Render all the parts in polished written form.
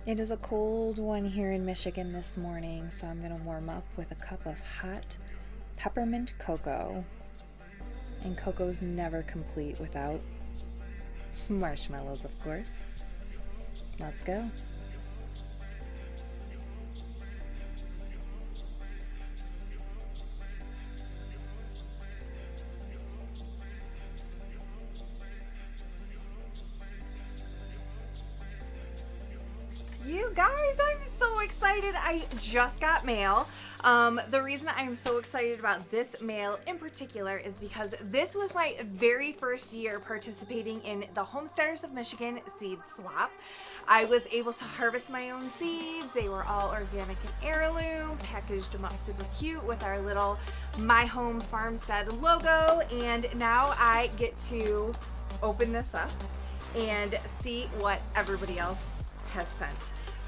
It is a cold one here in Michigan this morning, so I'm going to warm up with a cup of hot peppermint cocoa. And cocoa's never complete without marshmallows, of course. Let's go. You guys, I'm so excited. I just got mail. The reason I'm so excited about this mail in particular is because this was my very first year participating in the Homesteaders of Michigan seed swap. I was able to harvest my own seeds. They were all organic and heirloom, packaged them up super cute with our little MI.HomeFarmstead logo, and now I get to open this up and see what everybody else has sent.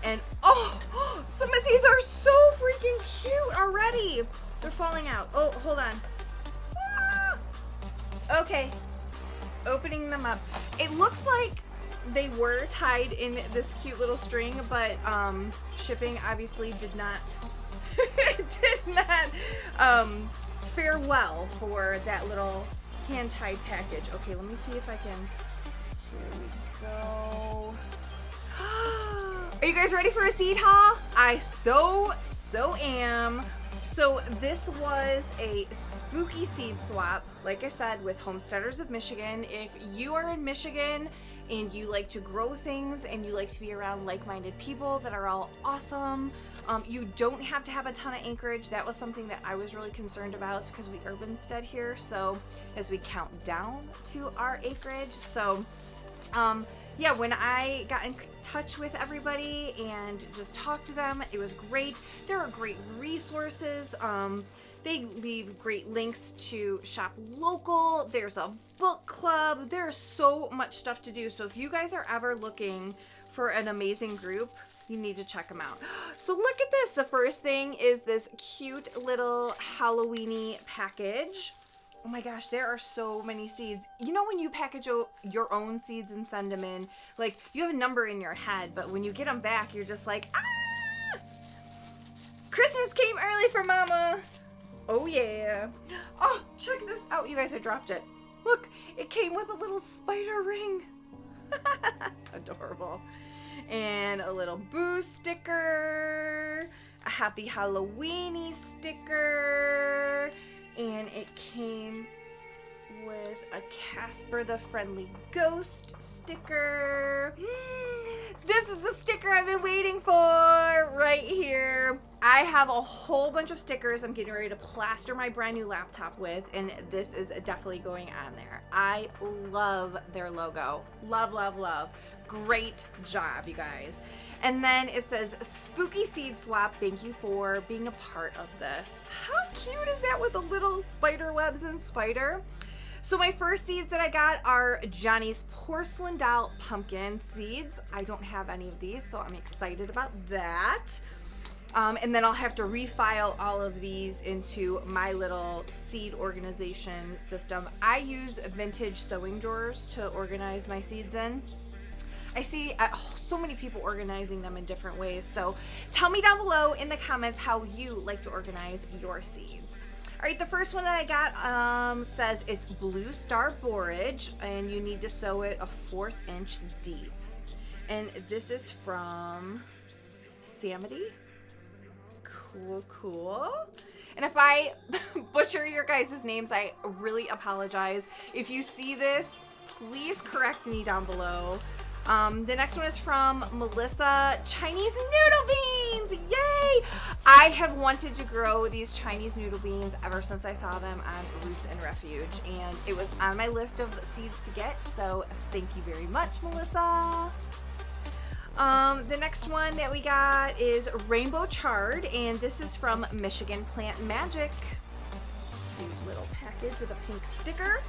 And oh, some of these are so freaking cute already. They're falling out. Oh, hold on. Ah! Okay, opening them up. It looks like they were tied in this cute little string, but shipping obviously did not fare well for that little hand-tied package. Okay, let me see if I can. Here we go. Are you guys ready for a seed haul? I so am. So this was a spooky seed swap, like I said, with Homesteaders of Michigan. If you are in Michigan and you like to grow things and you like to be around like-minded people that are all awesome, you don't have to have a ton of acreage. That was something that I was really concerned about because we urbanstead here. So as we count down to our acreage, so yeah, when I got in touch with everybody and just talked to them, it was great. There are great resources. They leave great links to shop local. There's a book club. There's so much stuff to do. So if you guys are ever looking for an amazing group, you need to check them out. So look at this. The first thing is this cute little Halloween-y package. Oh my gosh, there are so many seeds. You know when you package your own seeds and send them in, like you have a number in your head, but when you get them back, you're just like, ah! Christmas came early for Mama. Oh yeah. Oh, check this out. You guys, I dropped it. Look, it came with a little spider ring. Adorable. And a little boo sticker, a happy Halloween-y sticker, and it came with a Casper the Friendly Ghost sticker. This is the sticker I've been waiting for right here. I have a whole bunch of stickers I'm getting ready to plaster my brand new laptop with, and this is definitely going on there. I love their logo. Love, love, love. Great job, you guys. And then it says, Spooky Seed Swap, thank you for being a part of this. How cute is that with the little spider webs and spider? So my first seeds that I got are Johnny's Porcelain Doll Pumpkin seeds. I don't have any of these, so I'm excited about that. And then I'll have to refile all of these into my little seed organization system. I use vintage sewing drawers to organize my seeds in. I see so many people organizing them in different ways. So tell me down below in the comments how you like to organize your seeds. All right, the first one that I got says it's Blue Star Borage, and you need to sow it a 1/4 inch deep. And this is from Samity. Cool, cool. And if I butcher your guys' names, I really apologize. If you see this, please correct me down below. The next one is from Melissa, Chinese noodle beans, yay! I have wanted to grow these Chinese noodle beans ever since I saw them on Roots and Refuge, and it was on my list of seeds to get, so thank you very much, Melissa. The next one that we got is Rainbow Chard, and this is from Michigan Plant Magic. Cute little package with a pink sticker.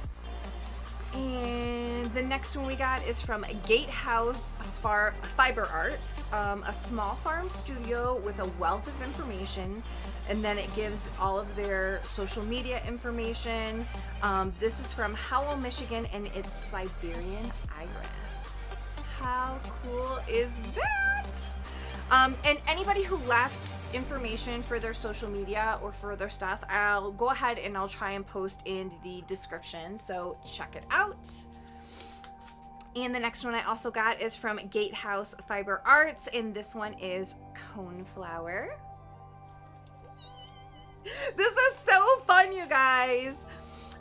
And the next one we got is from Gatehouse Fiber Arts, a small farm studio with a wealth of information, and then it gives all of their social media information. This is from Howell, Michigan, and it's Siberian Iris. How cool is that? And anybody who left information for their social media or for their stuff, I'll go ahead and I'll try and post in the description, so check it out. And the next one I also got is from Gatehouse Fiber Arts, and this one is Coneflower. This is so fun, you guys.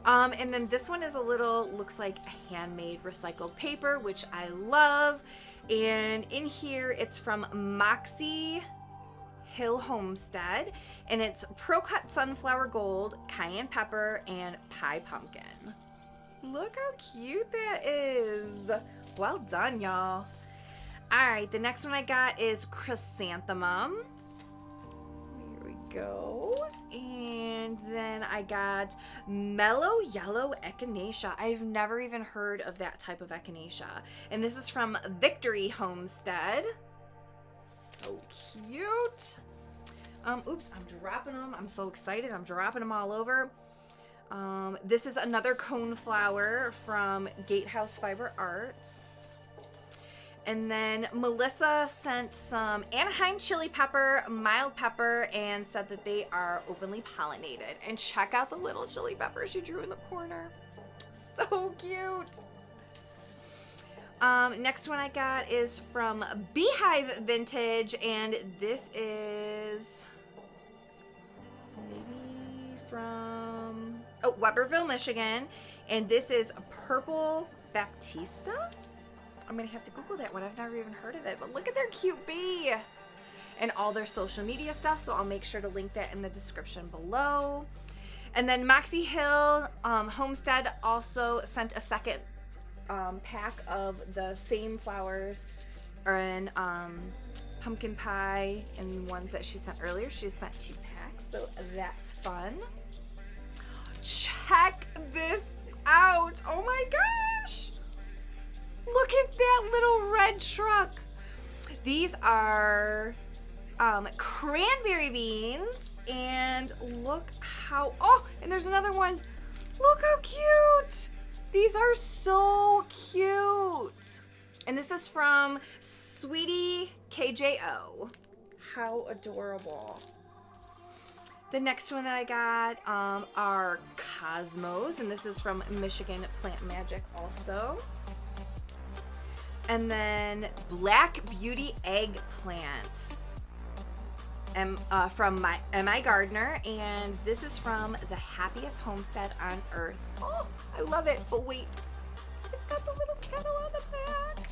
And then this one is a little, looks like a handmade recycled paper, which I love. And in here, it's from Mi.Seed Homestead, and it's pro-cut sunflower gold, cayenne pepper, and pie pumpkin. Look how cute that is. Well done, y'all. All right, the next one I got is chrysanthemum. Here we go. And then I got mellow yellow echinacea. I've never even heard of that type of echinacea. And this is from Victory Homestead. So cute. Oops, I'm dropping them. I'm so excited. I'm dropping them all over. This is another coneflower from Gatehouse Fiber Arts. And then Melissa sent some Anaheim chili pepper, mild pepper, and said that they are openly pollinated. And check out the little chili pepper she drew in the corner. So cute. Next one I got is from Beehive Vintage, and this is maybe from Weberville, Michigan, and this is Purple Baptista. I'm gonna have to Google that one. I've never even heard of it, but look at their cute bee and all their social media stuff, so I'll make sure to link that in the description below. And then Mi.Seed Homestead also sent a second pack of the same flowers and pumpkin pie and ones that she sent earlier. She sent 2 packs, so that's fun. Check this out. Oh my gosh. Look at that little red truck. These are cranberry beans, and look how, oh, and there's another one. Look how cute. These are so cute. And this is from Sweetie KJO. How adorable. The next one that I got are Cosmos, and this is from Michigan Plant Magic also. And then Black Beauty Eggplant from MI Gardener, and this is from the happiest homestead on earth. Oh, I love it. But wait, it's got the little kettle on the back.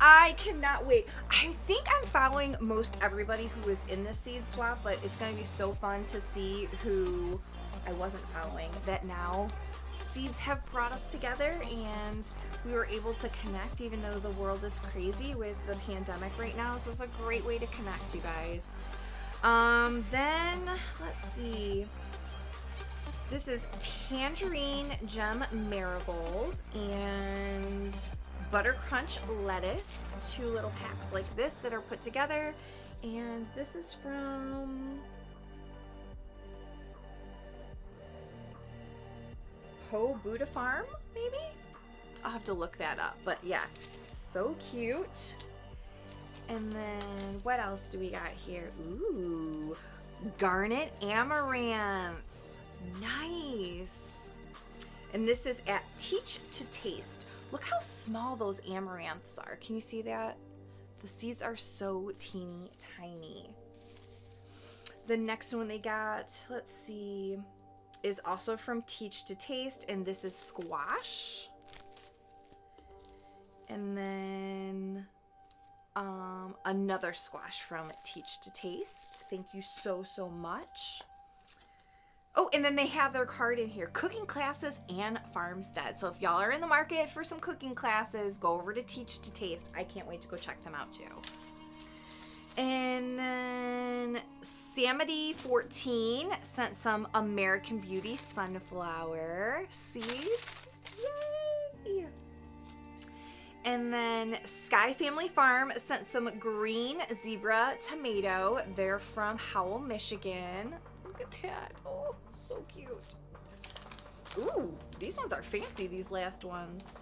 I cannot wait. I think I'm following most everybody who is in this seed swap, but it's going to be so fun to see who I wasn't following, that now seeds have brought us together and we were able to connect, even though the world is crazy with the pandemic right now. So it's a great way to connect, you guys. Then let's see. This is Tangerine Gem Marigold and Butter Crunch Lettuce. 2 little packs like this that are put together. And this is from Buddha Farm, maybe? I'll have to look that up, but yeah, so cute. And then what else do we got here? Ooh, Garnet Amaranth. Nice. And this is at Teach to Taste. Look how small those amaranths are. Can you see that? The seeds are so teeny tiny. The next one they got, let's see, is also from Teach to Taste, and this is squash. And then another squash from Teach to Taste. Thank you so, so much. Oh, and then they have their card in here, cooking classes and farmstead. So if y'all are in the market for some cooking classes, go over to Teach to Taste. I can't wait to go check them out too. And then Samity 14 sent some American Beauty sunflower seeds. Yay! And then Sky Family Farm sent some green zebra tomato. They're from H.O.M, Michigan. Look at that. Oh, so cute. Ooh, these ones are fancy, these last ones.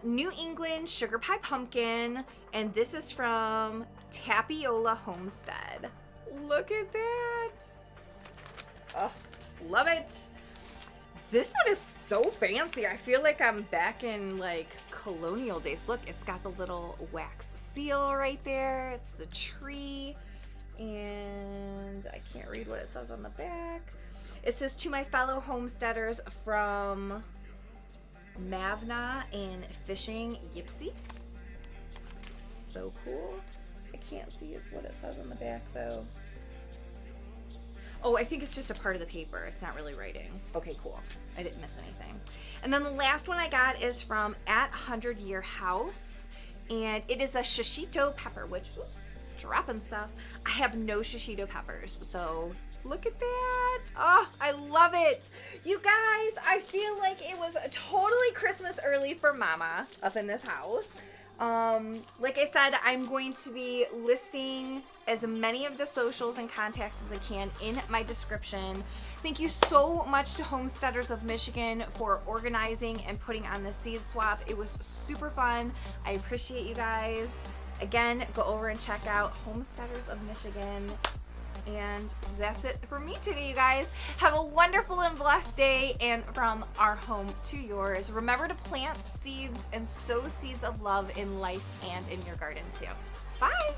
New England Sugar Pie Pumpkin, and this is from Tapiola Homestead. Look at that. Oh, love it. This one is so fancy. I feel like I'm back in like colonial days. Look, it's got the little wax seal right there. It's the tree. And I can't read what it says on the back. It says, to my fellow homesteaders from Mavnah and Fishing Yipsy. So cool. I can't see what it says on the back though. Oh, I think it's just a part of the paper. It's not really writing. Okay, cool. I didn't miss anything. And then the last one I got is from at 100 Year House. And it is a shishito pepper, which, oops, dropping stuff. I have no shishito peppers, so look at that. Oh, I love it. You guys, I feel like it was totally Christmas early for Mama up in this house. Like I said, I'm going to be listing as many of the socials and contacts as I can in my description. Thank you so much to Homesteaders of Michigan for organizing and putting on the seed swap. It was super fun. I appreciate you guys. Again, go over and check out Homesteaders of Michigan. And that's it for me today, you guys. Have a wonderful and blessed day, and from our home to yours, remember to plant seeds and sow seeds of love in life and in your garden too. Bye!